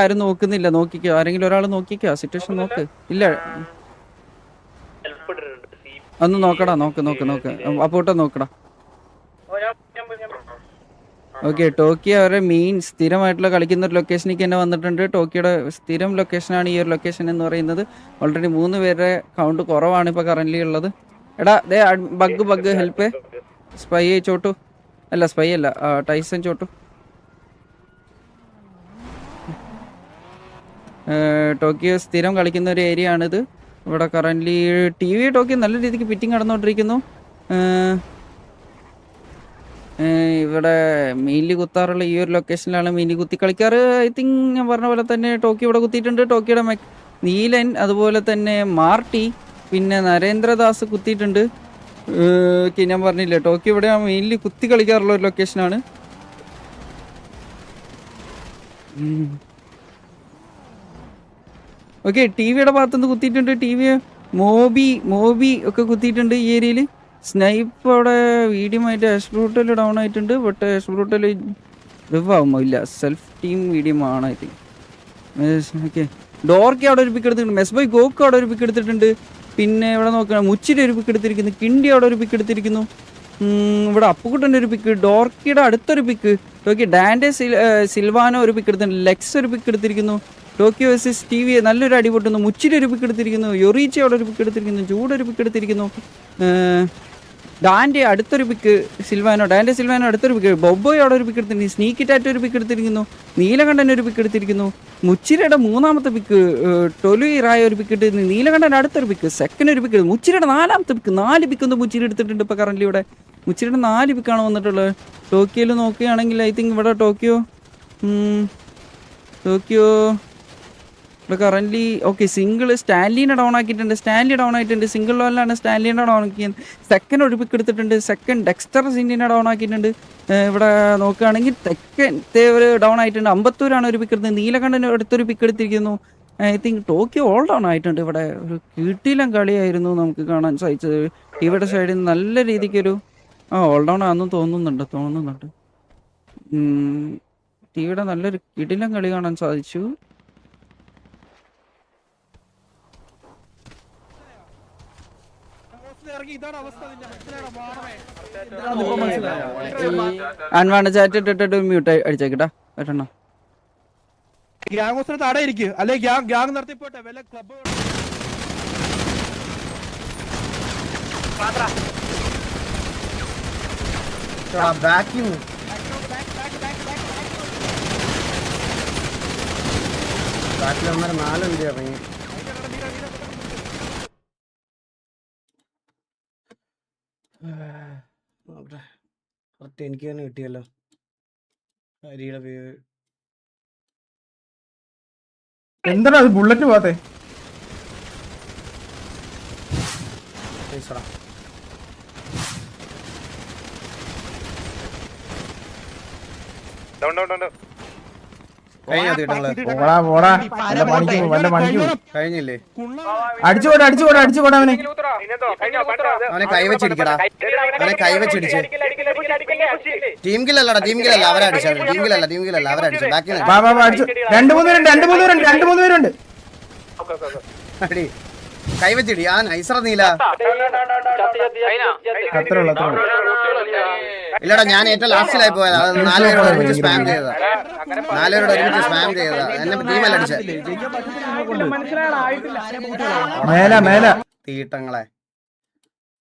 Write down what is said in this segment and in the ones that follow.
ആരും നോക്കുന്നില്ല. നോക്കിക്കോ, ആരെങ്കിലും ഒരാൾ നോക്കിക്കോ, സിറ്റുവേഷൻ നോക്ക്. ഇല്ല ഒന്ന് നോക്കടാ, നോക്ക് അപ്പോട്ടോ നോക്കടാ. ഓക്കെ, ടോക്കിയോ അവരുടെ മെയിൻ സ്ഥിരമായിട്ടുള്ള കളിക്കുന്ന ഒരു ലൊക്കേഷനിലേക്ക് തന്നെ വന്നിട്ടുണ്ട്. ടോക്കിയോയുടെ സ്ഥിരം ലൊക്കേഷനാണ് ഈ ഒരു ലൊക്കേഷൻ എന്ന് പറയുന്നത്. ഓൾറെഡി 3 പേരുടെ കൗണ്ട് കുറവാണ് ഇപ്പോൾ കറന്റ് ഉള്ളത്. എടാ ദേ ബഗ് ഹെൽപ്പ് സ്പൈ ചോട്ടു അല്ല, സ്പൈ അല്ല, ടൈസൺ ചോട്ടു. ടോക്കിയോ സ്ഥിരം കളിക്കുന്ന ഒരു ഏരിയ ആണിത്. ഇവിടെ കറൻ്റ്ലി ടി വി ടോക്കിയോ നല്ല രീതിക്ക് ഫിറ്റിംഗ് നടന്നുകൊണ്ടിരിക്കുന്നു. ഇവിടെ മെയിൻലി കുത്താറുള്ള ഈ ഒരു ലൊക്കേഷനിലാണ് മെയിൻലി കുത്തി കളിക്കാറ്. ഐ തിങ്ക് ഞാൻ പറഞ്ഞ പോലെ തന്നെ ടോക്കിയോ ഇവിടെ കുത്തിയിട്ടുണ്ട്. ടോക്കിയോയുടെ നീലൻ, അതുപോലെ തന്നെ മാർട്ടി, പിന്നെ നരേന്ദ്രദാസ് കുത്തിയിട്ടുണ്ട്. ഞാൻ പറഞ്ഞില്ലേ, ടോക്കിയോ ഇവിടെ മെയിൻലി കുത്തി കളിക്കാറുള്ള ഒരു ലൊക്കേഷനാണ്. ഓക്കെ, ടി വിയുടെ ഭാഗത്തുനിന്ന് കുത്തിയിട്ടുണ്ട്. ടി വി മോബി ഒക്കെ കുത്തിയിട്ടുണ്ട് ഈ ഏരിയയിൽ. സ്നൈപ്പ് അവിടെ വീഡിയമായിട്ട് എക്സ്പ്രൂട്ടൽ ഡൗൺ ആയിട്ടുണ്ട്. ബട്ട് എക്സ്പ്രൂട്ടൽ റിവ് ആകുമോ? ഇല്ല, സെൽഫ് ടീം വീഡിയം ആണ് ഐ തിങ്ക്. ഓക്കെ, ഡോർക്കി അവിടെ ഒരു പിക്ക് എടുത്തിട്ടുണ്ട്. മെസ്ബൈ ഗോക്ക് അവിടെ ഒരു പിക്ക് എടുത്തിട്ടുണ്ട്. പിന്നെ ഇവിടെ നോക്കണം, മുച്ചിൻ്റെ ഒരു പിക്ക് എടുത്തിരിക്കുന്നു. കിണ്ടി അവിടെ ഒരു പിക്ക് എടുത്തിരിക്കുന്നു. ഇവിടെ അപ്പുക്കുട്ടൻ്റെ ഒരു പിക്ക്, ഡോർക്കിയുടെ അടുത്തൊരു പിക്ക്. ടോക്കിയോ ഡാൻഡെ സിൽവാനോ ഒരു പിക്ക് എടുത്തിട്ടുണ്ട്. ലെക്സ് ഒരു പിക്ക് എടുത്തിരിക്കുന്നു. ടോക്കിയോ വേഴ്സസ് ടി വി നല്ലൊരു അടി പൊട്ടുന്നു. മുച്ചിരി ഒരു പിക്ക് എടുത്തിരിക്കുന്നു. യൊറീച്ച അവിടെ ഒരു പിക്ക് എടുത്തിരിക്കുന്നു. ചൂടൊരു പിക്ക് എടുത്തിരിക്കുന്നു. ഡാൻഡെ അടുത്തൊരു പിക്ക്, ഡാൻഡെ സിൽവാനോ അടുത്തൊരു പിക്ക്. ബൊബോയ് അവിടെ ഒരു പിക്ക് എടുത്തിരിക്കുന്നു. സ്നീക്കി ടാറ്റ് ഒരു പിക്ക് എടുത്തിരിക്കുന്നു. നീലകണ്ഠൻ ഒരു പിക്ക് എടുത്തിരിക്കുന്നു. മുച്ചിരയുടെ 3ാമത്തെ പിക്ക്, ടൊലു റായ ഒരു പിക്ക് എടുത്തിരുന്നു. നീലകണ്ഠൻ അടുത്തൊരു പിക്ക്, സെക്കൻഡ് ഒരു പിക്ക്. മുച്ചിരയുടെ 4ാമത്തെ പിക്ക്, 4 പിക്ക് ഒന്ന് മുച്ചിരി എടുത്തിട്ടുണ്ട് ഇപ്പോൾ കറന്റ് ഇവിടെ. മുച്ചിരയുടെ 4 പിക്കാണ് വന്നിട്ടുള്ളത്. ടോക്കിയോയിൽ നോക്കുകയാണെങ്കിൽ ഐ തിങ്ക് ഇവിടെ ടോക്കിയോ ഇവിടെ കറൻ്റ്ലി ഓക്കെ സിംഗിൾ സ്റ്റാൻലീനെ ഡൗൺ ആക്കിയിട്ടുണ്ട്. ഡൗൺ ആയിട്ടുണ്ട്. സിംഗിൾ ലോലാണ് സ്റ്റാൻലീനെ ഡൗൺ ആക്കിയത്. സെക്കൻഡ് ഒരു പിക്ക് എടുത്തിട്ടുണ്ട്. സെക്കൻഡ് ഡെക്സ്റ്റർ സിൻഡിനെ ഡൗൺ ആക്കിയിട്ടുണ്ട്. ഇവിടെ നോക്കുകയാണെങ്കിൽ തെക്കൻ ഒരു ഡൗൺ ആയിട്ടുണ്ട്. അമ്പത്തൂരാണ് ഒരു പിക്ക് എടുത്തത്. നീലകണ്ഠന് അടുത്തൊരു പിക്ക് എടുത്തിരിക്കുന്നു. I think Tokyo all down ആയിട്ടുണ്ട്. ഇവിടെ ഒരു കീട്ടിലം കളിയായിരുന്നു നമുക്ക് കാണാൻ സാധിച്ചത്. ടിവിയുടെ സൈഡിൽ നിന്ന് നല്ല രീതിക്കൊരു ഓൾ ഡൗൺ ആണെന്ന് തോന്നുന്നുണ്ട്. ടിവിയുടെ നല്ലൊരു കിടിലം കളി കാണാൻ സാധിച്ചു. അൺവാണ്ട് ചാറ്റ് ഇട്ടിട്ട് മ്യൂട്ട് അടിച്ചേക്കട്ടാ പറ്റണോ? ഗ്യാങ് താടെ ഇരിക്കും അല്ലെ? ഗ്യാങ് നടത്തിപ്പോട്ടെ വല്ല ക്ലബ് ബാക്കിൽ 4 ഇറങ്ങി. എനിക്ക് തന്നെ കിട്ടിയല്ലോ ഹരിയുടെ പേര്. എന്താണ് അത് ബുള്ളറ്റ് പോകാത്തെ? കഴിഞ്ഞില്ലേ? അടിച്ചുകൂടാ അവനെ കൈവച്ചിടിക്കടാ, അവനെ കൈവച്ചിടിച്ച്. ടീം കില്ലല്ലടാ, ടീം കില്ലല്ല, അവരടിച്ചു. ടീം കില്ലല്ല അവരടിച്ചു. ബാക്കി 2-3 പേരുണ്ട്. അടി കൈവച്ചിടി. ആ നൈസറ നീല. ഇല്ലടാ, ഞാൻ ഏറ്റവും ലാസ്റ്റിലായി പോയതാ. 4 പേരോട് ഒരുമിച്ച് സ്പാം ചെയ്തതാ. എന്നെ ടീമല്ല അടിച്ച തീട്ടങ്ങളെ.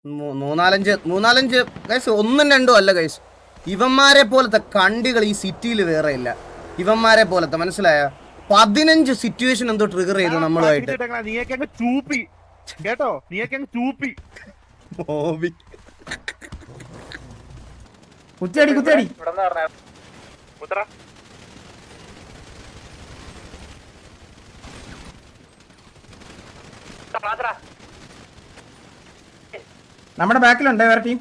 3-4 ഗൈസ്, 1-2 അല്ല ഗൈസ്. ഇവന്മാരെ പോലത്തെ കണ്ടികൾ ഈ സിറ്റിയിൽ വേറെ ഇല്ല. ഇവന്മാരെ പോലത്തെ മനസ്സിലായ 15 സിറ്റുവേഷൻ എന്തോ ട്രിഗർ ചെയ്തു നമ്മളുമായിട്ട്. കേട്ടോ, കുത്തിയടി നമ്മുടെ ബാക്കിലുണ്ട് വേറെ ടീം.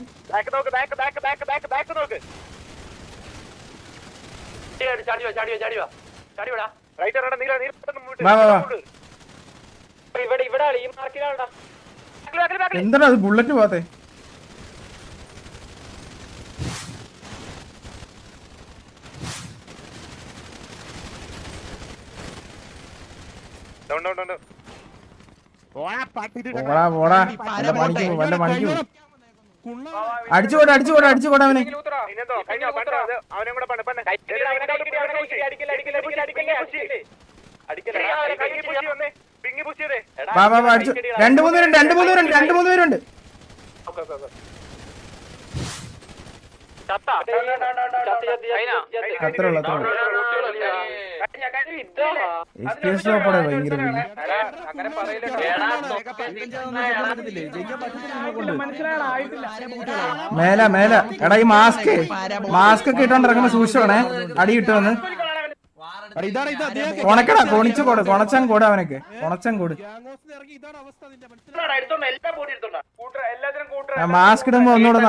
എന്താണ് അത് ബുള്ളറ്റ് പോകാത്തെ? പോടാ വല്ല പണിക്കൂ അടിച്ചുകൂടാ അവനെ. വാ അടിച്ചു. രണ്ട് മൂന്ന് പേരുണ്ട്. അത്രയുള്ള ഭയങ്കര മേല എടാ ഈ മാസ്ക് ഒക്കെ ഇട്ടോണ്ട് ഇറങ്ങുമ്പോ സൂക്ഷിച്ചോണേ, അടി കിട്ടുമെന്ന്. കൊണക്കടാ കൊണച്ചൻ കൂടെ അവനൊക്കെ മാസ്ക് ഇടുമ്പോ ഒന്നുകൂടെ